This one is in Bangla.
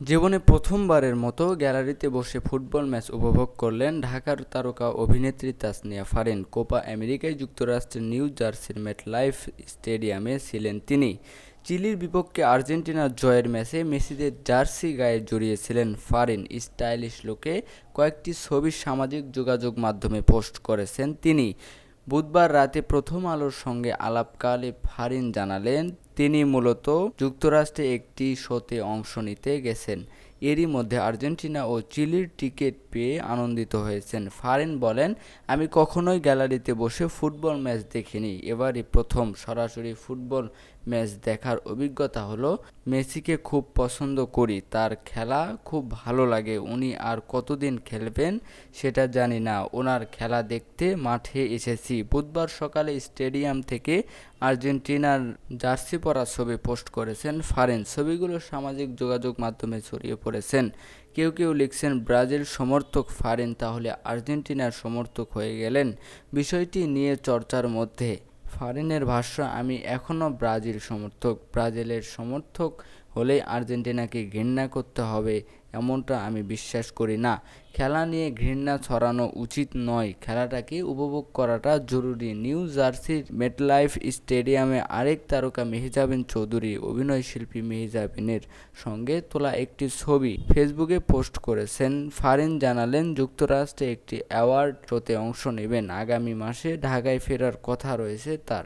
জীবনে প্রথমবারের মতো গ্যালারিতে বসে ফুটবল ম্যাচ উপভোগ করলেন ঢাকার তারকা অভিনেত্রী তাসনিয়া ফারিন। কোপা আমেরিকায় যুক্তরাষ্ট্রের নিউ জার্সির মেটলাইফ স্টেডিয়ামে ছিলেন তিনি। চিলির বিপক্ষে আর্জেন্টিনার জয়ের ম্যাচে মেসিদের জার্সি গায়ে জড়িয়েছিলেন ফারিন। স্টাইলিশ লুকে কয়েকটি ছবি সামাজিক যোগাযোগ মাধ্যমে পোস্ট করেছেন তিনি। বুধবার রাতে প্রথম আলোর সঙ্গে আলাপকালে ফারিন জানালেন, তিনি মূলত যুক্তরাষ্ট্রে একটি শোতে অংশ নিতে গেছেন। এরই মধ্যে আর্জেন্টিনা ও চিলির টিকিট পেয়ে আনন্দিত হয়েছেন। ফারিন বলেন, আমি কখনোই গ্যালারিতে বসে ফুটবল ম্যাচ দেখিনি। এবারই প্রথম সরাসরি ফুটবল ম্যাচ দেখার অভিজ্ঞতা হলো। মেসিকে খুব পছন্দ করি, তার খেলা খুব ভালো লাগে। উনি আর কতদিন খেলবেন সেটা জানি না। ওনার খেলা দেখতে মাঠে এসেছি। বুধবার সকালে স্টেডিয়াম থেকে আর্জেন্টিনার জার্সি পরা ছবি পোস্ট করেছেন ফারিন। ছবিগুলো সামাজিক যোগাযোগ মাধ্যমে ছড়িয়ে পড়েছেন। কেউ কেউ লিখছেন, ব্রাজিল সমর্থক ফারিন তাহলে আর্জেন্টিনার সমর্থক হয়ে গেলেন। বিষয়টি নিয়ে চর্চার মধ্যে। ফারিনের ভাষ্য, আমি এখনও ব্রাজিল সমর্থক। ব্রাজিলের সমর্থক হলেই আর্জেন্টিনাকে ঘৃণা করতে হবে এমনটা আমি বিশ্বাস করি না। খেলা নিয়ে ঘৃণা ছড়ানো উচিত নয়, খেলাটাকে উপভোগ করাটা জরুরি। নিউ জার্সির মেটলাইফ স্টেডিয়ামে আরেক তারকা মেহজাবিন চৌধুরী অভিনয়শিল্পী মেহজাবিনের সঙ্গে তোলা একটি ছবি ফেসবুকে পোস্ট করেছেন। ফারিন জানালেন, যুক্তরাষ্ট্রে একটি অ্যাওয়ার্ড শোতে অংশ নেবেন। আগামী মাসে ঢাকায় ফেরার কথা রয়েছে তার।